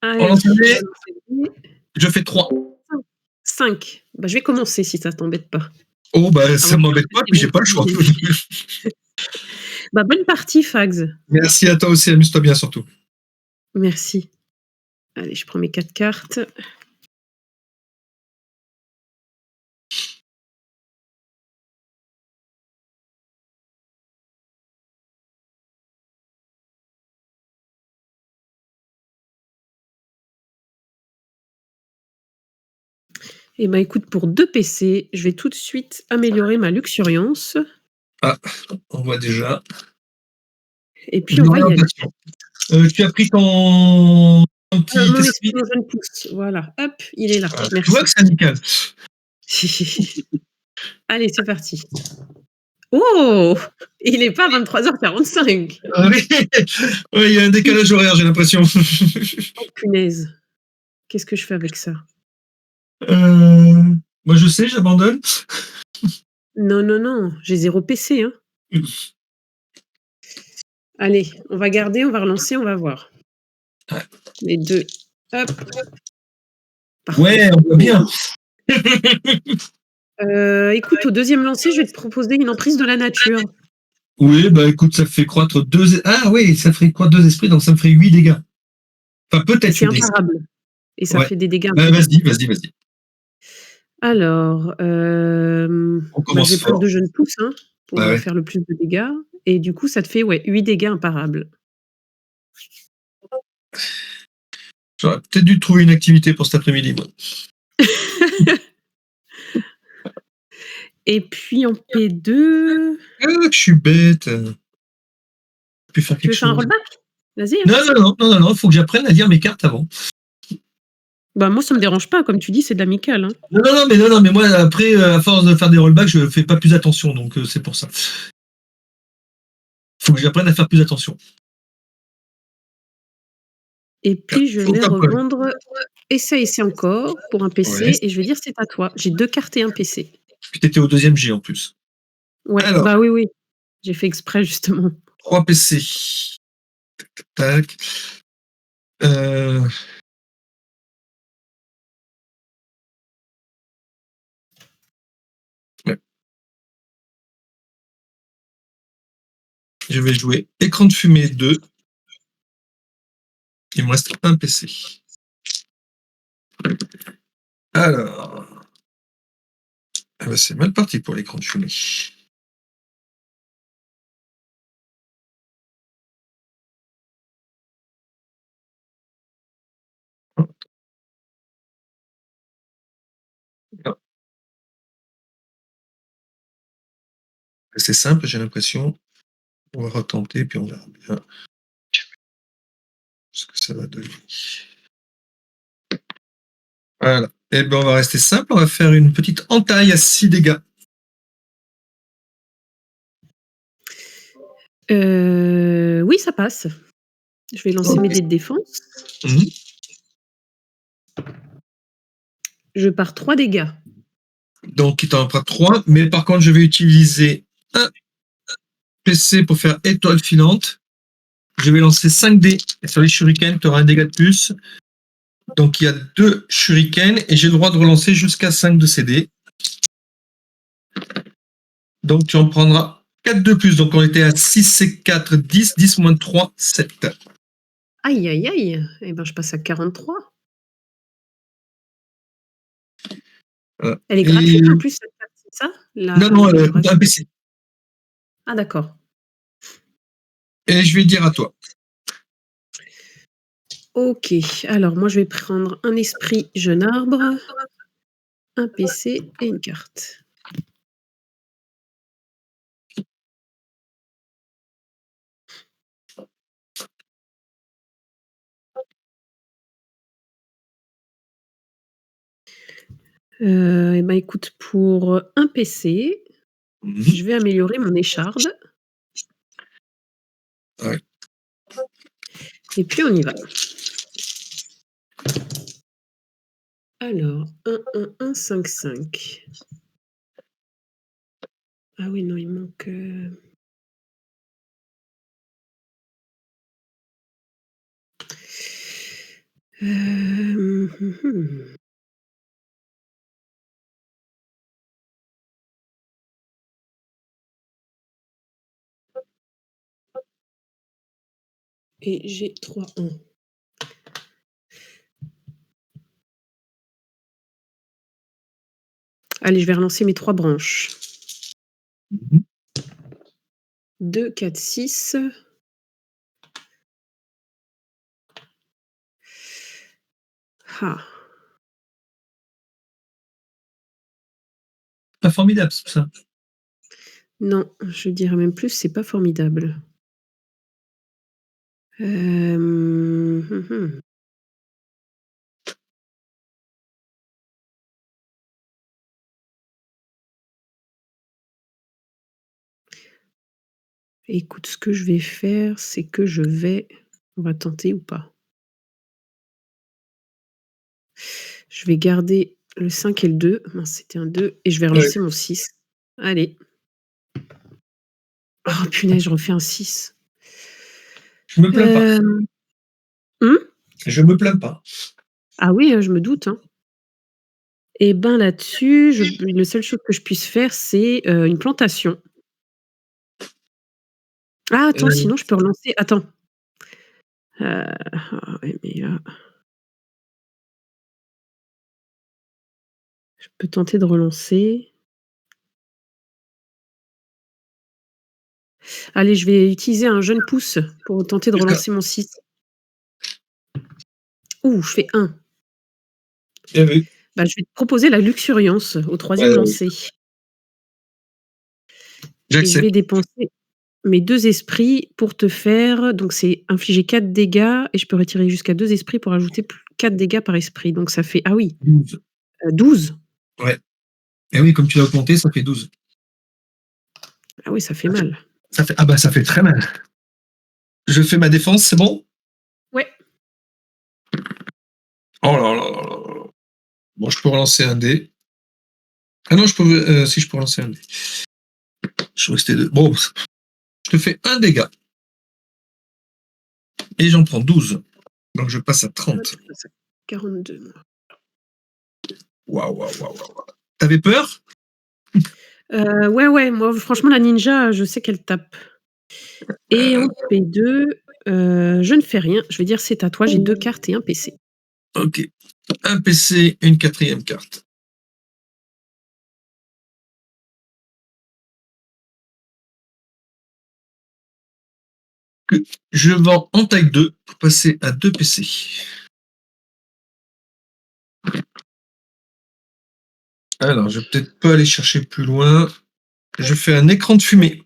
En Allez, lancer on un va dé, lancer le dé. je fais 3. 5. Bah, je vais commencer si ça t'embête pas. Oh, bah, ça Avant que m'embête pas, puis j'ai pas le choix. Bah, bonne partie, Fags. Merci à toi aussi, amuse-toi bien surtout. Merci. Allez, je prends mes 4 cartes. Et bah, écoute, pour 2 PC, je vais tout de suite améliorer ma luxuriance. Ah, on voit déjà. Et puis, Une on va y aller. orientation. Tu as pris ton petit Mon esprit, esprit. mon jeune pouce. Voilà, hop, il est là. Ah, tu Merci. vois que c'est amical. Allez, c'est parti. Oh! Il est pas 23h45. Ah oui, ouais, il y a un décalage horaire, j'ai l'impression. Oh punaise. Qu'est-ce que je fais avec ça? Moi, je sais, j'abandonne. Non, non, non, j'ai 0 PC, hein. Allez, on va garder, on va relancer, on va voir. Ouais. Les 2, hop. Parfait. Ouais, on voit bien. Écoute, au 2e lancer, je vais te proposer une emprise de la nature. Oui, bah écoute, ça fait croître 2. Ah oui, ça ferait croître 2 esprits, donc ça me ferait 8 dégâts. Enfin, Et peut-être c'est 8 dégâts. imparable. Et ça Ouais. fait des dégâts Bah, imparables. vas-y. Alors, On bah, je vais commence prendre fort. 2 jeunes pousses, hein, pour Bah ouais. faire le plus de dégâts. Et du coup, ça te fait, ouais, 8 dégâts imparables. J'aurais peut-être dû trouver une activité pour cet après-midi, moi. Et puis en P2, Ah, je suis bête. Je peux faire tu quelque veux faire un chose. rollback? Vas-y, hein. Non, faut que j'apprenne à lire mes cartes avant. Bah, moi, ça me dérange pas, comme tu dis, c'est de l'amical, hein. Non, mais moi, après, à force de faire des rollbacks, je fais pas plus attention, donc c'est pour ça. Faut que j'apprenne à faire plus attention. Et puis je vais Aucun problème. revendre essai encore pour un Ouais. PC et je vais dire c'est à toi. J'ai 2 cartes et un PC. Puis t'étais au 2e G en plus. Ouais, Alors, bah, oui, oui, j'ai fait exprès justement. 3 PC. Tac. Euh, ouais. Je vais jouer écran de fumée 2. Il me reste un PC. Alors, ah bah, c'est mal parti pour l'écran de fumée. Non. C'est simple, j'ai l'impression. On va retenter, puis on verra bien ce que ça va donner. Voilà. Et ben on va rester simple, on va faire une petite entaille à 6 dégâts. Oui, ça passe. Je vais lancer mes dés de défense. Mmh. Je pars 3 dégâts. Donc il t'en fera 3, mais par contre je vais utiliser un PC pour faire étoile filante. Je vais lancer 5 dés. Et sur les shurikens, tu auras un dégât de plus. Donc il y a 2 shurikens et j'ai le droit de relancer jusqu'à 5 de ces dés. Donc tu en prendras 4 de plus. Donc on était à 6 et 4, 10. 10 moins 3, 7. Aïe, aïe, aïe. Eh ben, je passe à 43. Elle est Et... gratuite en plus, cette carte, c'est ça? Non, un PC. Ah d'accord. Et je vais dire à toi. OK. Alors moi, je vais prendre un esprit jeune arbre, un PC et une carte. Et ben, écoute, pour un PC, je vais améliorer mon écharde. Ouais. Et puis on y va. Alors, 1, 5, 5. Ah oui, non, il manque, Mmh. Et j'ai 3 1. Allez, je vais relancer mes 3 branches. Mmh. 2, 4, 6. Ah! Pas formidable ça. Non, je dirais même plus, c'est pas formidable. Mmh. Écoute, ce que je vais faire, c'est que on va tenter ou pas? Je vais garder le 5 et le 2. Mince, c'était un 2 et je vais Ouais. relancer mon 6. Allez. Oh punaise, je refais un 6. Je me plains pas. Hem, mmh? Je me plains pas. Ah oui, je me doute, hein. Et ben, là-dessus, le seule chose que je puisse faire, c'est, une plantation. Ah attends, Heu, sinon je peux relancer attends. Ah ouais, mais là, je peux tenter de relancer. Allez, je vais utiliser un jeune pousse pour tenter de D'accord. relancer mon 6. Ouh, je fais 1. Bien vu. Bah, je vais te proposer la luxuriance au 3e Ouais, lancer et je vais j'accepte. dépenser mes 2 esprits pour te faire donc c'est infliger 4 dégâts et je peux retirer jusqu'à 2 esprits pour ajouter 4 dégâts par esprit. Donc ça fait ah oui, 12. 12. Ouais. Et oui, comme tu l'as augmenté, ça fait 12. Ah oui, ça fait Ça fait mal. ça fait très mal. Je fais ma défense, c'est bon? Ouais. Oh là là là là là. Bon, je peux relancer un dé. Ah non, si je peux relancer un dé. Je suis resté 2. Bon, je te fais un dégât et j'en prends 12. Donc je passe à Moi, 30. je passe à 42 moi. Waouh, waouh, waouh, waouh. Tu peur? Ouais, ouais, moi franchement la ninja, je sais qu'elle tape et en P2, je ne fais rien. Je vais dire: «C'est à toi», j'ai 2 cartes et un PC. OK. Un PC, une quatrième carte. Que je vends en taille 2 pour passer à 2 PC. Alors, je vais peut-être pas aller chercher plus loin. Je fais un écran de fumée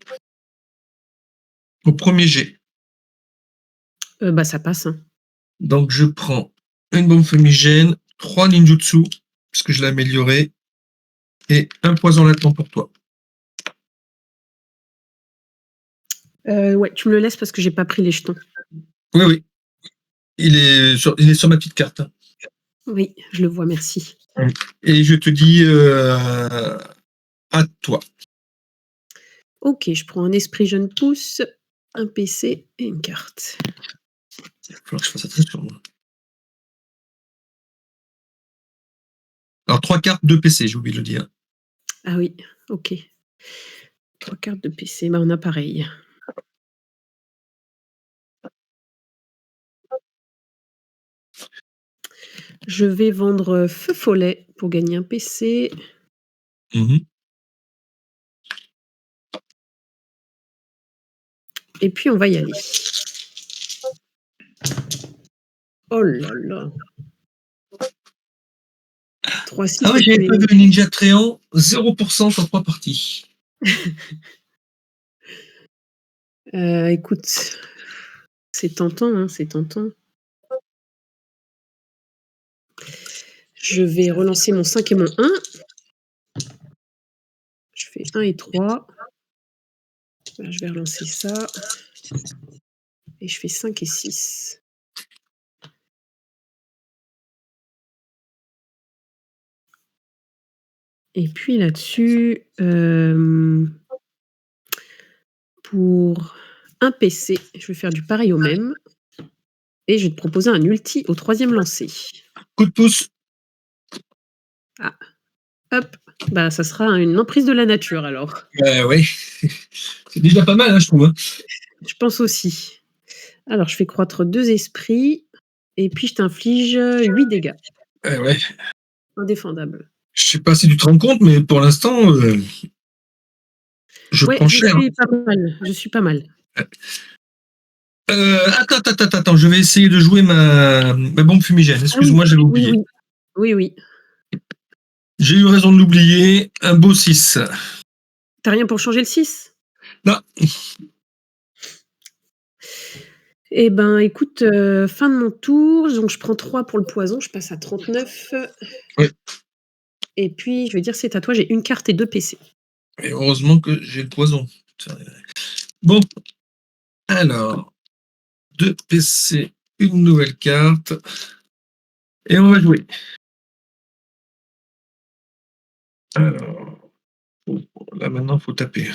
au premier jet. Bah, ça passe, hein. Donc, je prends une bombe fumigène, 3 ninjutsu, puisque je l'ai amélioré, et un poison latent pour toi. Ouais, tu me le laisses parce que j'ai pas pris les jetons. Oui, oui. Il est sur ma petite carte, hein. Oui, je le vois, merci. Et je te dis à toi. OK, je prends un esprit jeune pousse, un PC et une carte. Il va falloir que je fasse attention, moi. Alors, 3 cartes, 2 PC, j'ai oublié de le dire. Ah oui, OK. 3 cartes de PC, bah, on a pareil. Je vais vendre, Feu Follet pour gagner un PC Mmh. et puis on va y aller. Oh là là! 3 Ah 6 ouais, et j'avais puis pas vu Ninja Tréant, 0% sur 3 parties. écoute, c'est tentant, hein, c'est tentant. Je vais relancer mon 5 et mon 1. Je fais 1 et 3. Là, je vais relancer ça et je fais 5 et 6. Et puis là-dessus, pour un PC, je vais faire du pareil au même. et je vais te proposer un ulti au 3e lancer. Coup de pouce. Ah, hop, bah, ça sera une emprise de la nature alors. Oui. C'est déjà pas mal, hein, je trouve, hein. Je pense aussi. Alors je fais croître 2 esprits et puis je t'inflige, 8 dégâts. Ouais. Indéfendable. Je sais pas si tu te rends compte, mais pour l'instant, je Ouais, prends je cher. suis pas mal, je suis pas mal. Attends, je vais essayer de jouer ma bombe fumigène. Ah oui, Excuse-moi, j'avais oui, oublié. oui. Oui, oui. J'ai eu raison de l'oublier. Un beau 6. Tu as rien pour changer le 6? Non. Eh ben, écoute, fin de mon tour, donc je prends 3 pour le poison, je passe à 39. Oui. Et puis je vais dire c'est à toi, j'ai 1 carte et 2 PC. Et heureusement que j'ai le poison. Bon. Alors, 2 PC, une nouvelle carte. Et on va jouer. Alors, là maintenant, il faut taper.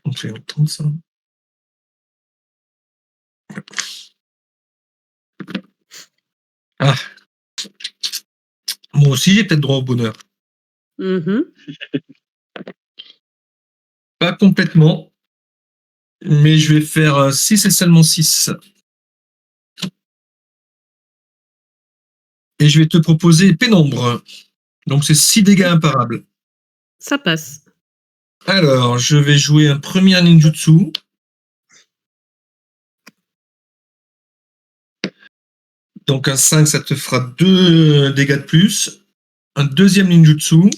On fait longtemps ça. Ah. Moi aussi, j'ai peut-être droit au bonheur. Mmh. Pas complètement, mais je vais faire 6 et seulement 6. Et je vais te proposer pénombre. Donc c'est 6 dégâts imparables. Ça passe. Alors, je vais jouer un premier ninjutsu. Donc un 5, ça te fera 2 dégâts de plus. Un deuxième ninjutsu,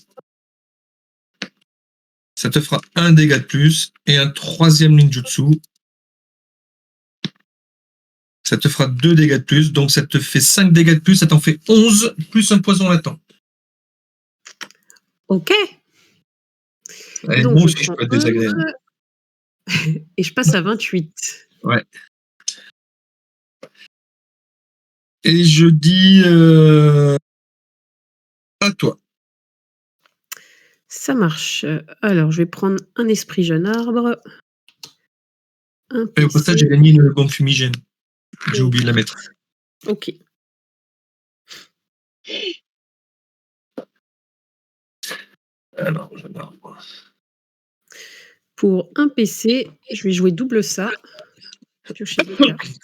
ça te fera 1 dégât de plus. Et un troisième ninjutsu, ça te fera 2 dégâts de plus. Donc ça te fait 5 dégâts de plus, ça t'en fait 11, plus un poison latent. OK. Et Donc moi je aussi, je prends peux être 11 désagréable. et je passe à 28. Ouais. Et je dis à toi. Ça marche. Alors je vais prendre un esprit jeune arbre, un Et au passage, PC j'ai gagné une bombe fumigène. et J'ai une oublié de la carte. mettre. OK. Alors, jeune arbre. Pour un PC, je vais jouer double ça, piocher 2 cartes.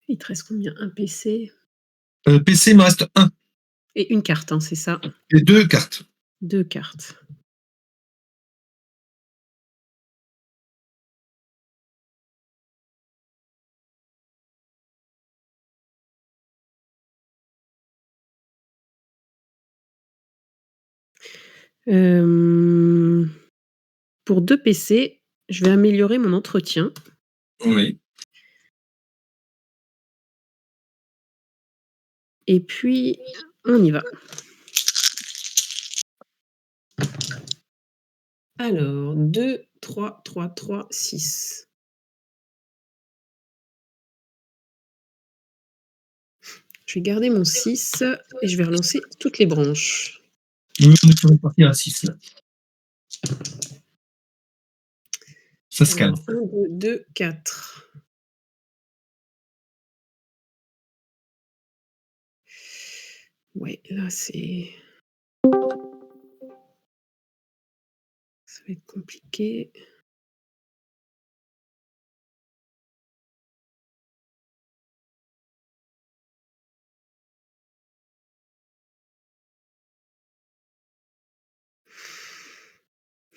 Il te reste combien? Un PC PC, il me reste 1 et une carte, hein, c'est ça? et 2 cartes. 2 cartes. Hem, pour 2 PC, je vais améliorer mon entretien Oui. et puis on y va. Alors 2, 3, 3, 3, 6. Je vais garder mon 6 et je vais relancer toutes les branches. Nous, on est sur une partie à 6 là. Ça se calme. Alors 1, 2, 2, 4. Ouais, là ça va être compliqué.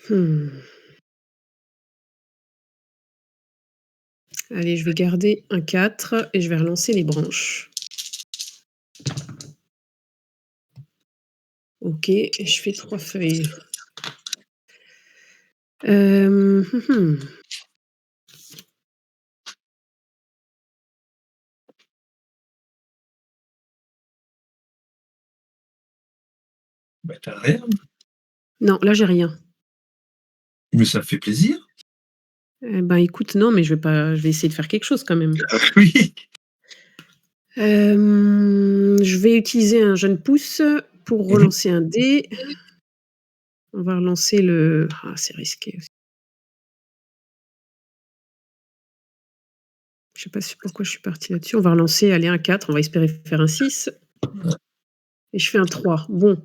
Mmh. Allez, je vais garder un 4 et je vais relancer les branches. OK, et je fais 3 feuilles. Mmh mh. Ouais, tu rien? Non, là, j'ai rien. Mais ça fait plaisir. Eh ben, écoute, non, mais je vais essayer de faire quelque chose quand même. Oui. Je vais utiliser un jeune pouce pour Mmh. relancer un dé. On va relancer le c'est risqué aussi. Je sais pas pourquoi je suis partie là-dessus. On va relancer, allez, un 4, on va espérer faire un 6 et je fais un 3. Bon,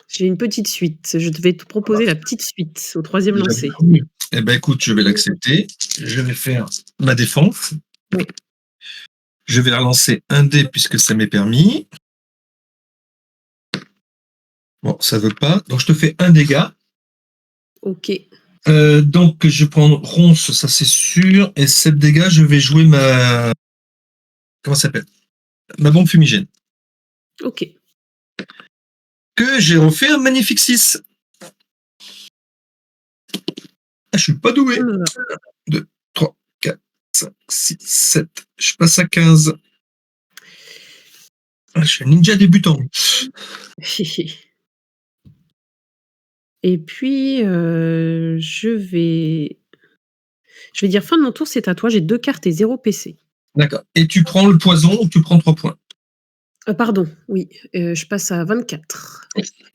j'ai une petite suite. Je vais te proposer la petite suite au 3e lancer. Eh ben, écoute, je vais l'accepter. Je vais faire ma défense. Oui. Je vais relancer un dé puisque ça m'est permis. Bon, ça veut pas. Donc, je te fais un dégât. OK. Donc, je prends ronce, ça c'est sûr. Et 7 dégâts, je vais jouer ma. Comment ça s'appelle? Ma bombe fumigène. OK. Que j'ai refait un magnifique 6. Ah, je suis pas doué. Oh là là. 2, 3, 4, 5, 6, 7. Je passe à 15. Ah, je suis un ninja débutant. Et puis, je vais dire fin de mon tour, c'est à toi. J'ai 2 cartes et 0 PC. D'accord. Et tu prends le poison ou tu prends 3 points? Pardon, oui, je passe à 24.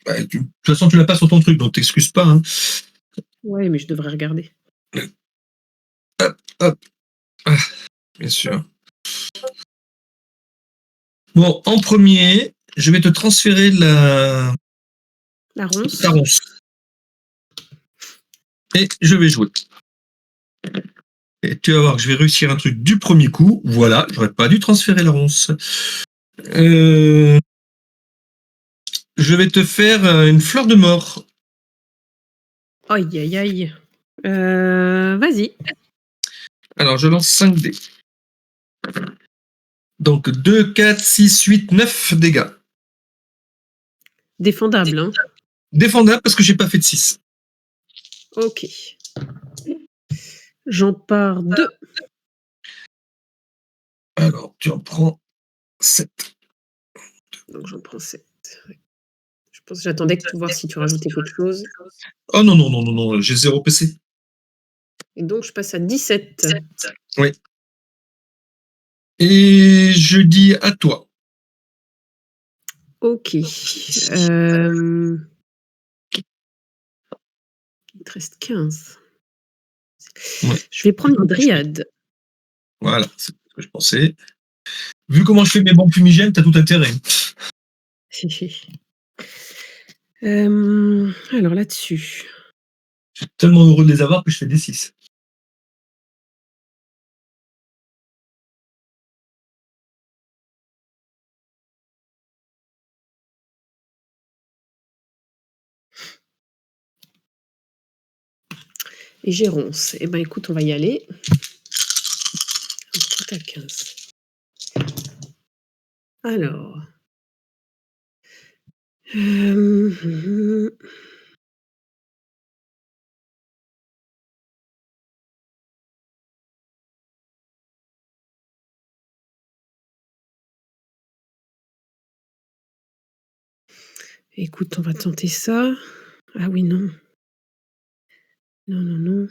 Bah, de toute façon, tu l'as pas sur ton truc, donc t'excuses pas. Hein. Ouais, mais je devrais regarder. Hop. Ah, bien sûr. Bon, en premier, je vais te transférer La ronce. ta ronce. Et je vais jouer. Et tu vas voir que je vais réussir un truc du premier coup. Voilà, j'aurais pas dû transférer la ronce. Je vais te faire une fleur de mort. Aïe, aïe, aïe. Vas-y. Alors, je lance 5 dés. Donc, 2, 4, 6, 8, 9 dégâts. Défendable, hein. Défendable parce que j'ai pas fait de 6. OK. J'en pars 2. Alors, tu en prends 7. Donc j'en prends 7. Ouais. Je pense que j'attendais que tu voir si tu rajoutais quelque chose. Oh non, non, non, non, non, j'ai 0 PC. Et donc je passe à 17. Oui. Et je dis à toi. OK. Il te reste 15. Ouais. Je vais prendre une dryade. Voilà, c'est ce que je pensais. Vu comment je fais mes bombes fumigènes, t'as tout intérêt. Alors là-dessus. Je suis tellement heureux de les avoir que je fais des 6. Et j'ai ronce. Eh ben écoute, on va y aller. Tout à 15. Alors. Écoute, on va tenter ça. Ah oui, non. Non, non, non.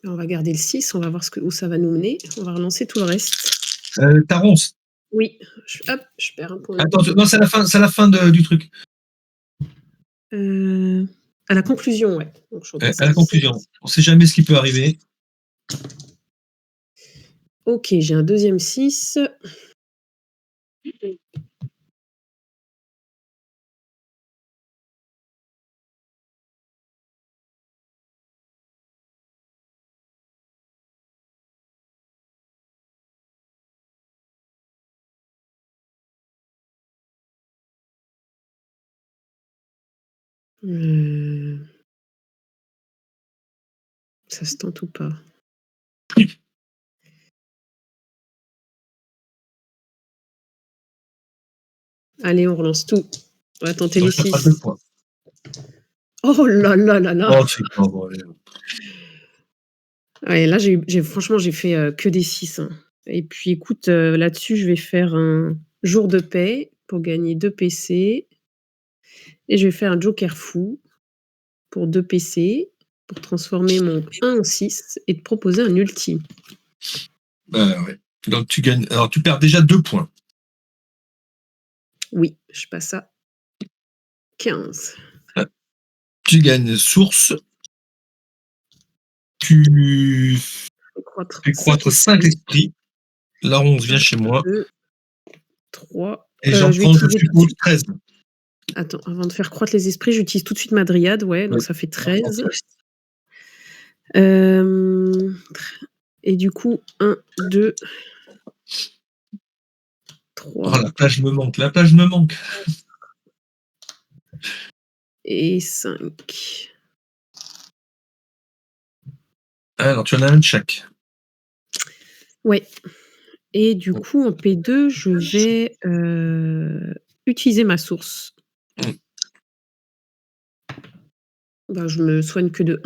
On va garder le 6, on va voir où ça va nous mener. On va relancer tout le reste. Ta ronce. Oui, hop, je perds un point de Attends, vie. non, c'est la fin du truc. À la conclusion, ouais. Donc, je repasse À à la 17. conclusion. On sait jamais ce qui peut arriver. Ok, j'ai un deuxième 6. Ça se tente ou pas? Allez, on relance tout. On va tenter les Donc, ça fera 2 6. points. Oh là là là là! Oh, c'est pas vrai. Ouais, là, j'ai franchement, j'ai fait, que des 6, hein. Et puis écoute, là-dessus, je vais faire un jour de paix pour gagner 2 PC et je vais faire un joker fou pour 2 PC, pour transformer mon 1 en 6 et te proposer un ultime. Bah, ouais. Donc tu gagnes alors tu perds déjà 2 points. Oui, je passe à 15. Tu gagnes source. Tu Fais croître fais 5 croître 5 esprits. esprits. La 11 vient chez moi 2, 3. et j'en Je vais prends, je utiliser tout de suppose, suite 13. attends, avant de faire croître les esprits, j'utilise tout de suite ma dryade, ouais, donc Oui. ça fait J'en prends 13. 13. Et du coup, 1, 2, Oh, 3 la plage me manque, la plage me manque. et 5. Alors tu en as un de chaque. Ouais, et du coup, en P2, je vais, utiliser ma source. Mmh. Ben, je me soigne que de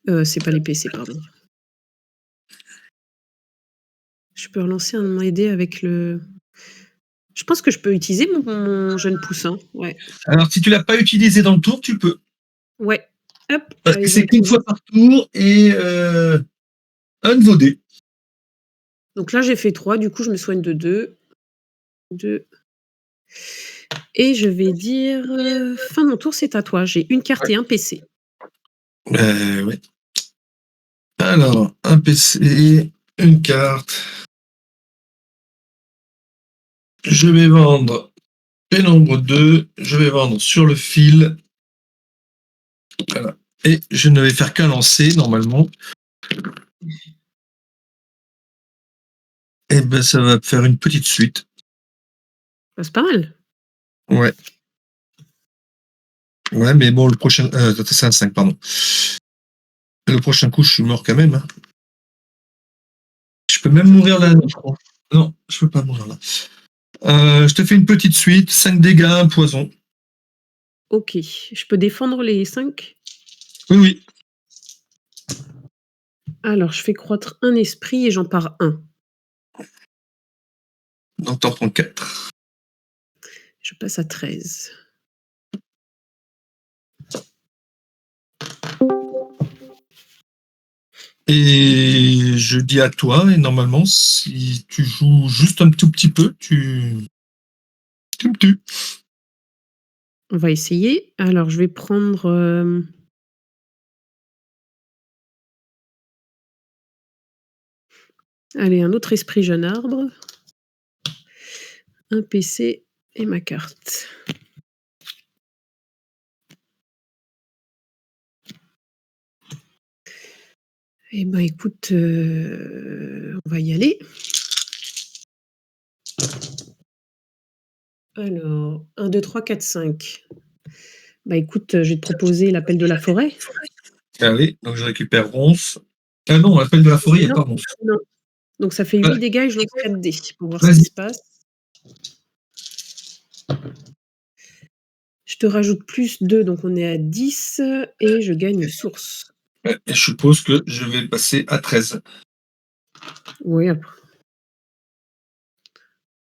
1. C'est pas les PC, pardon. Je peux relancer un m'aider avec le je pense que je peux utiliser mon jeune poussin, ouais. Alors si tu l'as pas utilisé dans le tour, tu peux. Ouais, hop, Parce que allez, je c'est qu'une l'active. fois par tour et un de vos dés. Donc là, j'ai fait 3, du coup, je me soigne de 2. 2 et je vais dire, fin de mon tour, c'est à toi. J'ai une carte Ouais. et un PC. Ouais. Alors, un PC, une carte. Je vais vendre Pénombre 2, je vais vendre sur le fil. Voilà. Et je ne vais faire qu'un lancer normalement. Et ben ça va faire une petite suite. Bah, c'est pas mal. Ouais. Ouais, mais bon, le prochain. C'est un 5, pardon. Le prochain coup, je suis mort quand même. Hein. Je peux même mourir là, je crois. Non, je peux pas mourir là. Je te fais une petite suite, 5 dégâts, un poison. OK. Je peux défendre les 5? Oui, oui. Alors, je fais croître un esprit et j'en pars 1. Donc t'en prends 4. Je passe à 13. Et je dis à toi, et normalement, si tu joues juste un tout petit peu, tu me tues. On va essayer. Alors, je vais prendre, allez, un autre esprit jeune arbre, un PC et ma carte. Eh ben, écoute, on va y aller. Alors, 1, 2, 3, 4, 5. Bah, écoute, je vais te proposer l'appel de la forêt. Allez, donc je récupère Ronce. Ah non, l'appel de la forêt, il n'y a Non, pas Ronce. non. Donc ça fait Ouais, 8 dégâts et je lance 4 dés pour voir ce qui vas-y. se passe. Je te rajoute plus 2, donc on est à 10 et je gagne source. Ouais, et je suppose que je vais passer à 13. Oui, après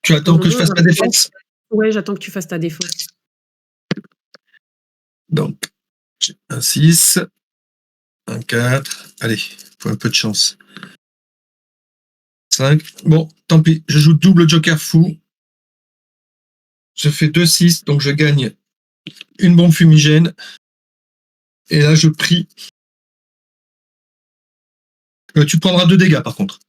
Tu pour attends le que je moment, on fasse va ma défense? ouais, j'attends que tu fasses ta défense. Donc, j'ai un 6, un 4. Allez, faut un peu de chance. 5. Bon, tant pis, je joue double joker fou. Je fais 2 6, donc je gagne une bombe fumigène. Et là, je prie. Tu prendras 2 dégâts, par contre.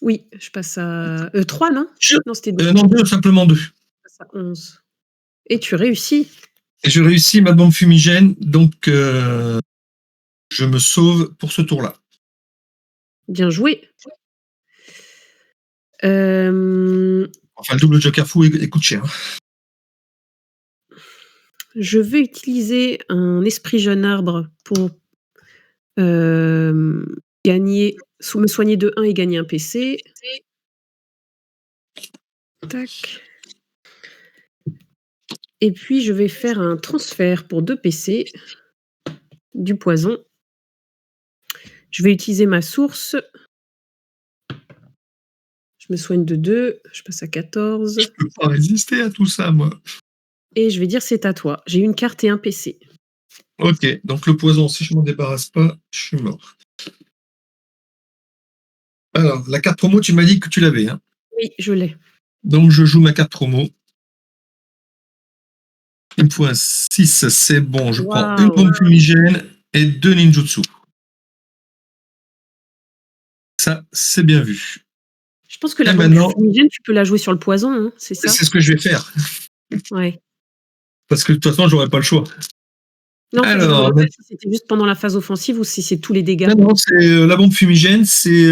Oui, je passe à 3, non? Non, c'était 2. Non, 2, simplement 2. Je passe à 11 et tu réussis. Et je réussis ma bombe fumigène, donc je me sauve pour ce tour-là. Bien joué. Hem, Enfin, le double joker fou, il coûte cher. je vais utiliser un esprit jeune arbre pour, gagner me soigner de 1 et gagner un PC. Tac Et puis je vais faire un transfert pour 2 PC du poison. Je vais utiliser ma source. Je me soigne de 2, je passe à 14 Je peux pas résister à tout ça, moi. et je vais dire: «C'est à toi». J'ai une carte et un PC. OK, donc le poison, si je m'en débarrasse pas, je suis mort. Alors, la carte promo, tu m'as dit que tu l'avais, hein? Oui, je l'ai. Donc je joue ma carte promo. Il me faut un 6, c'est bon. Je prends une Waouh! bombe fumigène et 2 ninjutsu. Ça, c'est bien vu. Je pense que la Et bombe maintenant, fumigène, tu peux la jouer sur le poison, hein, c'est ça? c'est ce que je vais faire, Ouais. parce que de toute façon, j'aurais pas le choix. Non, en fait, je me Alors, demandais si c'était juste pendant la phase offensive ou si c'est tous les dégâts. non, non, c'est la bombe fumigène, c'est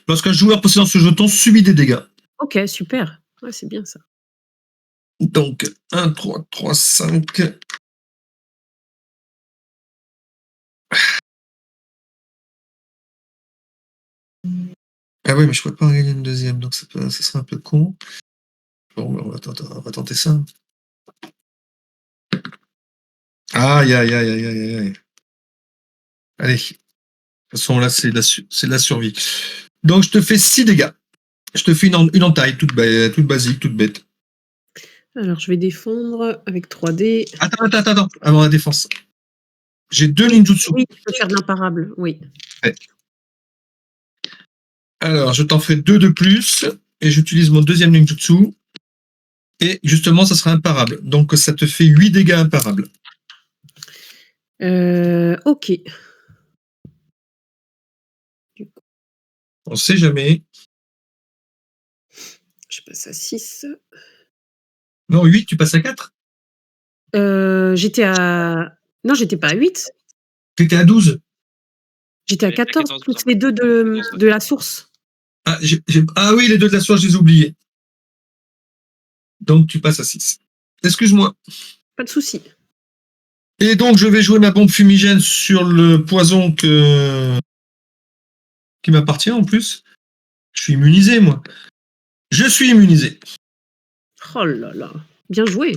lorsqu'un joueur possédant ce jeton subit des dégâts. OK, super. Ouais, c'est bien ça. Donc, 1, 3, 3, 5. Ah ouais, mais je pourrais pas en gagner une deuxième, donc ça serait un peu con. Bon, on va tenter ça. Aïe, aïe, aïe, aïe, aïe, aïe. Allez. De toute façon, là, c'est de la survie. Donc, je te fais 6 dégâts. Je te fais une entaille, toute basique, toute bête. Alors, je vais défendre avec 3 dés. Attends, avant la défense. J'ai 2 Oui, ninjutsu. oui, tu peux faire de l'imparable, oui. Ouais. Alors, je t'en ferai 2 de plus, et j'utilise mon deuxième ninjutsu. Et justement, ça sera imparable. Donc, ça te fait 8 dégâts imparables. OK. On sait jamais. Je passe à 6. Non, 8, tu passes à 4. J'étais à non, j'étais pas à 8. T'étais à 12. J'étais à Oui, à 14 14, plus les 2 de la source. Ah, ah oui, les 2 de la source, je les ai oubliés. Donc, tu passes à 6. Excuse-moi. Pas de souci. Et donc, je vais jouer ma bombe fumigène sur le poison qui m'appartient en plus. Je suis immunisé, moi. Je suis immunisé. Oh là là, bien joué.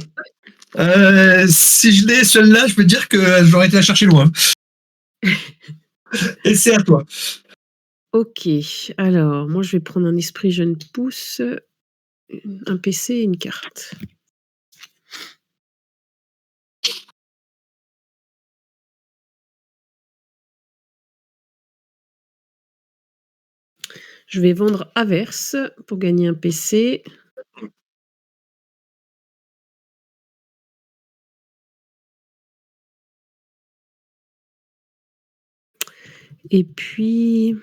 Si je l'ai, celle-là, je peux te dire que j'aurais été la chercher loin. Et c'est à toi. OK, alors moi je vais prendre un esprit jeune pousse, un PC et une carte. Je vais vendre Averse pour gagner un PC. Et puis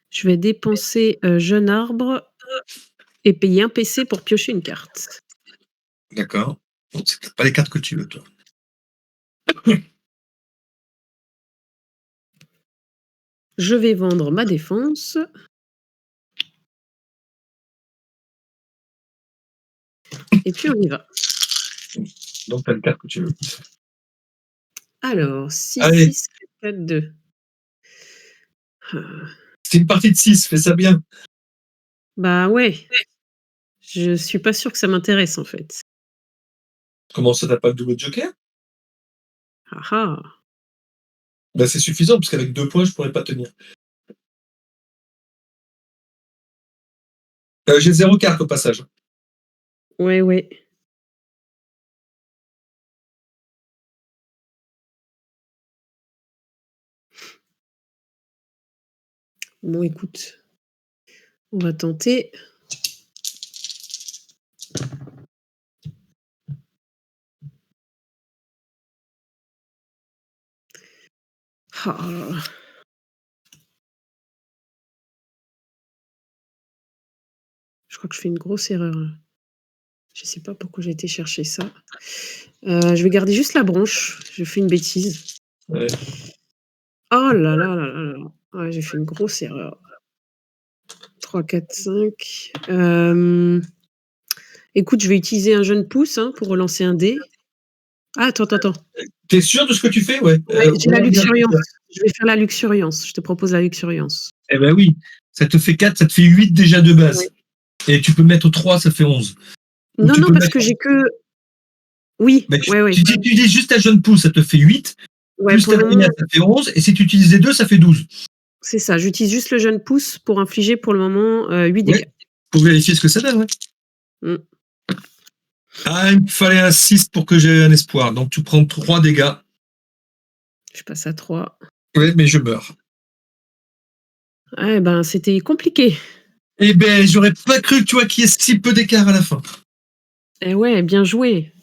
je vais dépenser, jeune arbre et payer un PC pour piocher une carte. D'accord. Donc, c'est peut-être pas les cartes que tu veux, toi. Je vais vendre ma défense. Et puis on y va. Donc, t'as les cartes que tu veux. Alors 6, Allez. 6, 4, 2. Ah, C'est une partie de 6, fais ça bien. bah ouais. Je suis pas sûre que ça m'intéresse en fait. Comment ça, t'as pas le double joker? Ah ah! Ben, c'est suffisant, parce qu'avec 2 points, je pourrais pas tenir. J'ai 0 carte au passage. Ouais, ouais. Bon écoute, on va tenter. Ah! Je crois que je fais une grosse erreur, là. Je sais pas pourquoi j'ai été chercher ça. Je vais garder juste la branche. J'ai fait une bêtise. Ouais. Oh là là là là là! Ouais, j'ai fait une grosse erreur. 3, 4, 5. Écoute, je vais utiliser un jeune pouce, hein, pour relancer un dé. Ah attends, attends, attends. T'es sûr de ce que tu fais? Ouais. Ouais, j'ai la Regarde bien. luxuriance. Je vais faire la luxuriance. Je te propose la luxuriance. Eh ben oui, Ça te fait 4, ça te fait 8 déjà de base. Ouais. Et tu peux mettre 3, ça fait 11. Ou Non, tu non, peux parce mettre... que j'ai que... Oui, Bah, ouais. tu utilises juste ta jeune pousse, ça te fait 8. Ouais, Plus pour ta le moment, grenade, ça fait 11. Et si tu utilises les 2, ça fait 12. c'est ça. J'utilise juste le jeune pouce pour infliger pour le moment 8 Ouais. dégâts. Pour vérifier ce que ça donne, ouais. Mm. Ah, il me fallait un 6 pour que j'aie un espoir. Donc tu prends 3 dégâts. Je passe à 3. Ouais, mais je meurs. Ah, ben, c'était compliqué. Eh ben, j'aurais pas cru que tu vois qu'il y ait si peu d'écart à la fin. Eh ouais, bien joué.